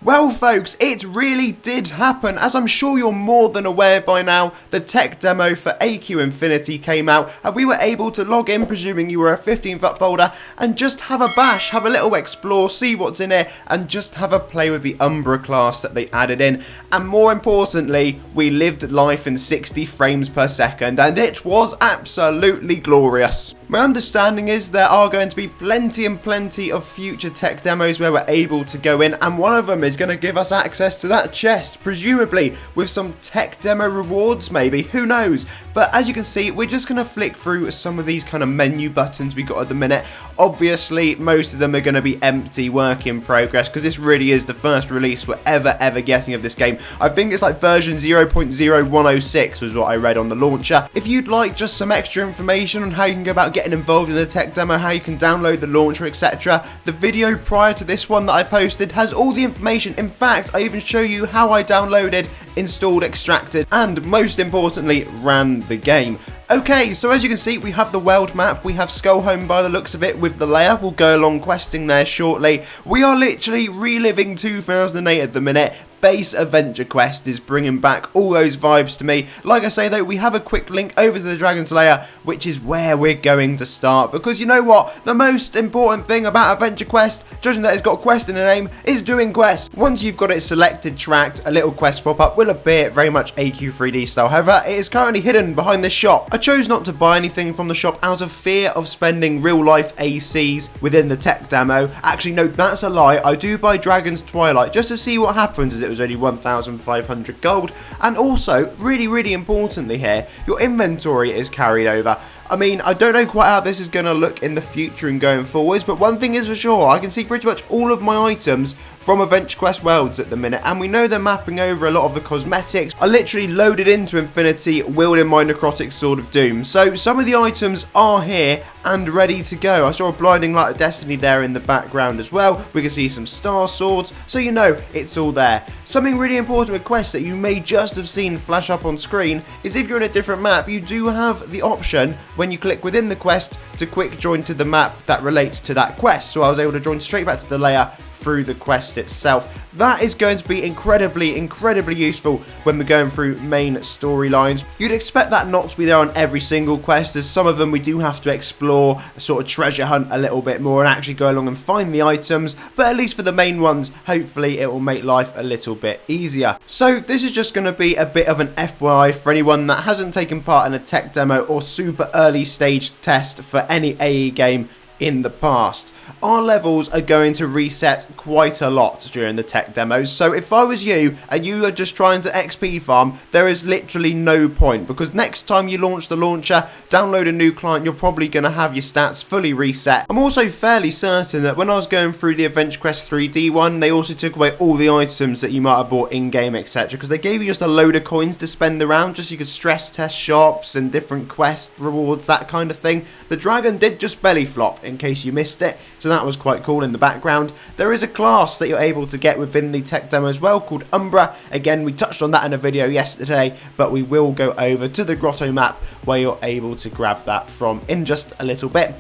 Well folks, it really did happen. As I'm sure you're more than aware by now, the tech demo for AQ Infinity came out and we were able to log in, presuming you were a 15th uploader, and just have a bash, have a little explore, see what's in it, and just have a play with the Umbra class that they added in. And more importantly, we lived life in 60 frames per second and it was absolutely glorious. My understanding is there are going to be plenty and plenty of future tech demos where we're able to go in, and one of them is going to give us access to that chest, presumably with some tech demo rewards maybe, who knows. But as you can see, we're just going to flick through some of these kind of menu buttons we got at the minute. Obviously, most of them are going to be empty, work in progress, because this really is the first release we're ever getting of this game. I think it's like version 0.0106 was what I read on the launcher. If you'd like just some extra information on how you can go about getting involved in the tech demo, how you can download the launcher, etc., the video prior to this one that I posted has all the information. In fact, I even show you how I downloaded, installed, extracted, and most importantly, ran the game. Okay, so as you can see, we have the world map, we have Skullhome by the looks of it with the Lair. We'll go along questing there shortly. We are literally reliving 2008 at the minute. Base Adventure Quest is bringing back all those vibes to me. Like I say though, we have a quick link over to the Dragon's Lair, which is where we're going to start. Because you know what? The most important thing about Adventure Quest, judging that it's got quest in the name, is doing quests. Once you've got it selected, tracked, a little quest pop-up will appear very much AQ3D style. However, it is currently hidden behind this shop. I chose not to buy anything from the shop out of fear of spending real-life ACs within the tech demo. Actually, no, that's a lie. I do buy Dragon's Twilight just to see what happens, as it was only 1,500 gold. And also, really importantly here, your inventory is carried over. I mean, I don't know quite how this is going to look in the future and going forwards, but one thing is for sure, I can see pretty much all of my items from Adventure Quest Worlds at the minute, and we know they're mapping over a lot of the cosmetics. I literally loaded into Infinity wielding my necrotic Sword of Doom, so some of the items are here and ready to go. I saw a blinding light of destiny there in the background as well. We can see some star swords, so you know it's all there. Something really important with quests that you may just have seen flash up on screen is if you're in a different map, you do have the option when you click within the quest to quick join to the map that relates to that quest. So I was able to join straight back to the layer through the quest itself. That is going to be incredibly useful when we're going through main storylines. You'd expect that not to be there on every single quest, as some of them we do have to explore, sort of treasure hunt a little bit more and actually go along and find the items, but at least for the main ones, hopefully it will make life a little bit easier. So this is just going to be a bit of an FYI for anyone that hasn't taken part in a tech demo or super early stage test for any AE game in the past. Our levels are going to reset quite a lot during the tech demos, so if I was you and you are just trying to XP farm, there is literally no point, because next time you launch the launcher, download a new client, you're probably going to have your stats fully reset. I'm also fairly certain that when I was going through the Adventure Quest 3D one, they also took away all the items that you might have bought in-game, etc., because they gave you just a load of coins to spend around, just so you could stress test shops and different quest rewards, that kind of thing. The dragon did just belly flop, in case you missed it, so that was quite cool in the background. There is a class that you're able to get within the tech demo as well called Umbra. Again, we touched on that in a video yesterday, but we will go over to the grotto map where you're able to grab that from in just a little bit.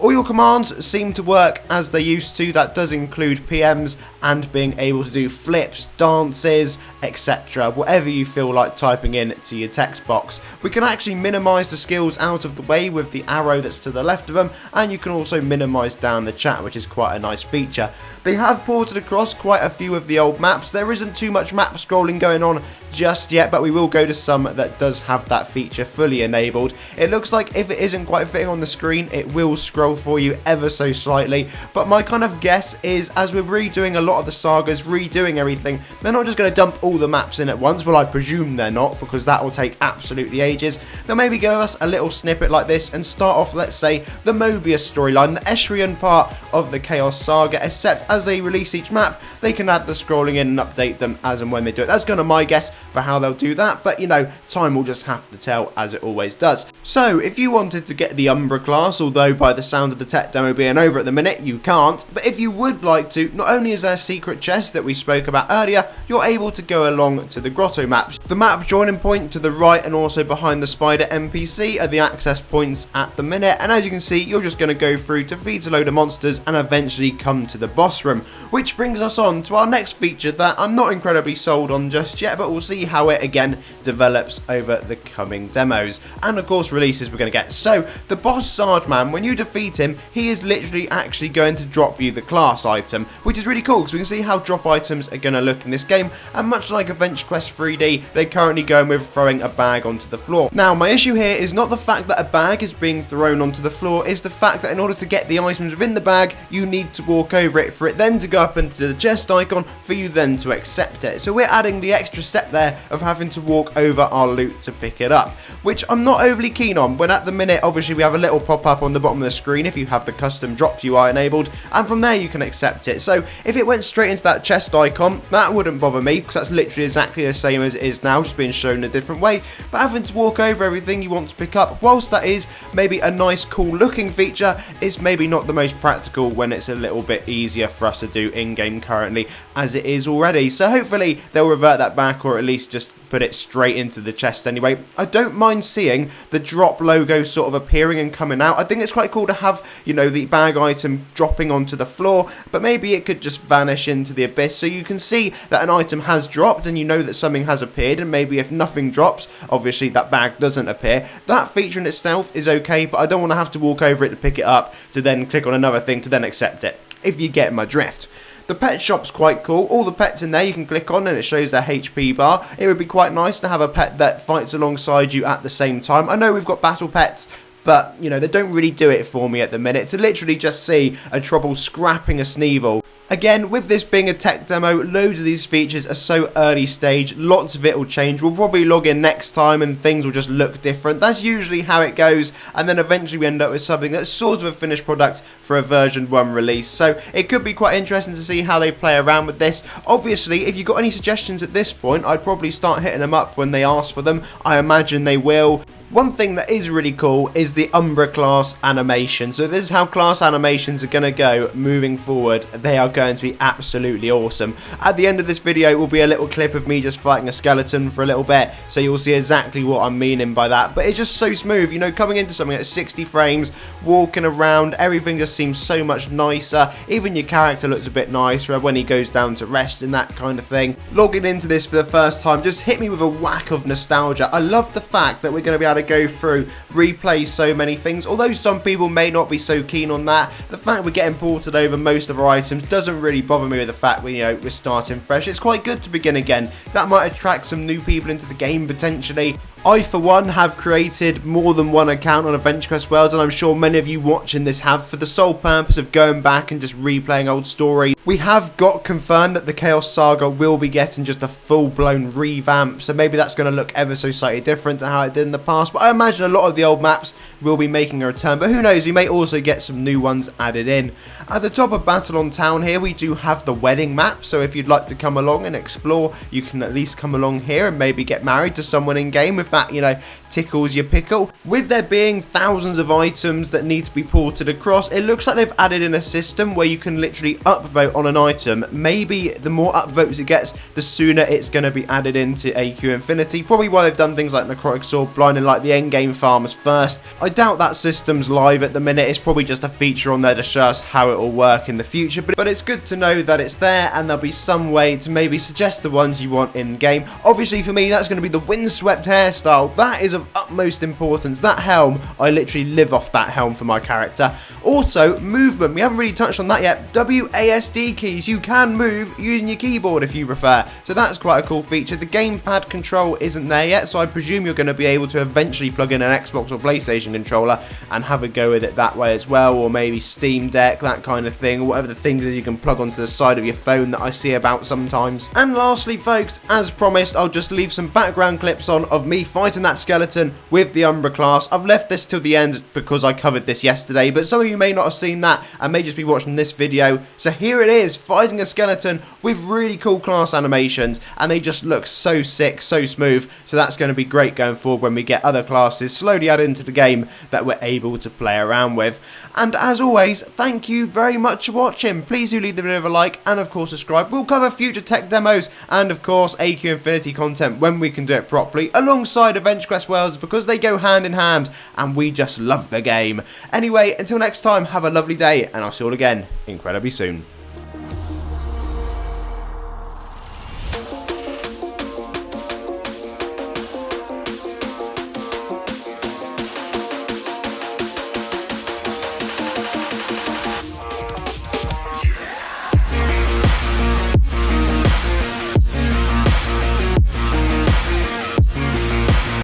All your commands seem to work as they used to. That does include PMs and being able to do flips, dances, etc. Whatever you feel like typing in to your text box. We can actually minimize the skills out of the way with the arrow that's to the left of them, and you can also minimize down the chat, which is quite a nice feature. They have ported across quite a few of the old maps. There isn't too much map scrolling going on just yet, but we will go to some that does have that feature fully enabled. It looks like if it isn't quite fitting on the screen, it will scroll for you ever so slightly, but my kind of guess is as we're redoing a lot of the sagas, redoing everything, they're not just going to dump all the maps in at once. Well, I presume they're not, because that will take absolutely ages. They'll maybe give us a little snippet like this and start off, let's say, the Mobius storyline, the Eschrian part of the Chaos Saga, except as they release each map, they can add the scrolling in and update them as and when they do it. That's kind of my guess. for how they'll do that, but you know, time will just have to tell, as it always does. So if you wanted to get the Umbra class, although by the sound of the tech demo being over at the minute, you can't, but if you would like to, not only is there a secret chest that we spoke about earlier, you're able to go along to the grotto maps. The map joining point to the right and also behind the spider NPC are the access points at the minute, and as you can see, you're just going to go through, defeat a load of monsters, and eventually come to the boss room, which brings us on to our next feature that I'm not incredibly sold on just yet, but we'll see how it again develops over the coming demos, and of course releases we're going to get. So the boss Sardman, when you defeat him, he is literally actually going to drop you the class item, which is really cool because we can see how drop items are going to look in this game, and much like Adventure Quest 3D, they're currently going with throwing a bag onto the floor. Now my issue here is not the fact that a bag is being thrown onto the floor, it's the fact that in order to get the items within the bag, you need to walk over it for it then to go up into the chest icon for you then to accept it. So we're adding the extra step there of having to walk over our loot to pick it up, which I'm not overly keen on, when at the minute obviously we have a little pop-up on the bottom of the screen if you have the custom drops UI enabled, and from there you can accept it. So if it went straight into that chest icon, that wouldn't bother me because that's literally exactly the same as it is now, just being shown a different way, but having to walk over everything you want to pick up, whilst that is maybe a nice cool looking feature, it's maybe not the most practical when it's a little bit easier for us to do in-game currently as it is already. So hopefully they'll revert that back, or at least just put it straight into the chest anyway. I don't mind seeing the drop logo sort of appearing and coming out. I think it's quite cool to have, you know, the bag item dropping onto the floor, but maybe it could just vanish into the abyss so you can see that an item has dropped and you know that something has appeared, and maybe if nothing drops, obviously that bag doesn't appear. That feature in itself is okay, but I don't want to have to walk over it to pick it up to then click on another thing to then accept it, if you get my drift. The pet shop's quite cool. All the pets in there you can click on and it shows their HP bar. It would be quite nice to have a pet that fights alongside you at the same time. I know we've got battle pets, but, you know, they don't really do it for me at the minute. To literally just see a trouble scrapping a Sneevil. Again, with this being a tech demo, loads of these features are so early stage, lots of it will change. We'll probably log in next time and things will just look different. That's usually how it goes, and then eventually we end up with something that's sort of a finished product for a version 1 release. So it could be quite interesting to see how they play around with this. Obviously, if you've got any suggestions at this point, I'd probably start hitting them up when they ask for them. I imagine they will. One thing that is really cool is the Umbra class animation. So this is how class animations are going to go moving forward. They are going to be absolutely awesome. At the end of this video will be a little clip of me just fighting a skeleton for a little bit, so you'll see exactly what I'm meaning by that. But it's just so smooth, you know, coming into something at 60 frames, walking around, everything just seems so much nicer. Even your character looks a bit nicer when he goes down to rest and that kind of thing. Logging into this for the first time just hit me with a whack of nostalgia. I love the fact that we're going to be able to go through, replay so many things, although some people may not be so keen on that. The fact we're getting ported over most of our items doesn't really bother me with the fact we're starting fresh. It's quite good to begin again. That might attract some new people into the game potentially. I, for one, have created more than one account on Adventure Quest Worlds, and I'm sure many of you watching this have, for the sole purpose of going back and just replaying old stories. We have got confirmed that the Chaos Saga will be getting just a full-blown revamp, so maybe that's going to look ever so slightly different to how it did in the past, but I imagine a lot of the old maps will be making a return, but who knows, we may also get some new ones added in. At the top of Battleontown here, we do have the wedding map, so if you'd like to come along and explore, you can at least come along here and maybe get married to someone in-game if that, you know, tickles your pickle. With there being thousands of items that need to be ported across, it looks like they've added in a system where you can literally upvote on an item. Maybe the more upvotes it gets, the sooner it's going to be added into AQ Infinity. Probably why they've done things like Necrotic Sword, blinding like the endgame farmers first. I doubt that system's live at the minute. It's probably just a feature on there to show us how it will work in the future, but it's good to know that it's there, and there'll be some way to maybe suggest the ones you want in game. Obviously for me, that's going to be the windswept hairstyle. That is of utmost importance. That helm, I literally live off that helm for my character. Also, movement. We haven't really touched on that yet. WASD keys. You can move using your keyboard if you prefer. So that's quite a cool feature. The gamepad control isn't there yet, so I presume you're going to be able to eventually plug in an Xbox or PlayStation controller and have a go with it that way as well, or maybe Steam Deck, that kind of thing, or whatever the things is you can plug onto the side of your phone that I see about sometimes. And lastly, folks, as promised, I'll just leave some background clips on of me fighting that skeleton with the Umbra class. I've left this till the end because I covered this yesterday, but some of you may not have seen that and may just be watching this video. So here it is, fighting a skeleton with really cool class animations, and they just look so sick, so smooth. So that's going to be great going forward when we get other classes slowly added into the game that we're able to play around with. And as always, thank you very much for watching. Please do leave the video a like and of course subscribe. We'll cover future tech demos and of course AQ Infinity content when we can do it properly alongside Adventure Quest Worlds, because they go hand in hand and we just love the game. Anyway, until next time, have a lovely day and I'll see you all again incredibly soon.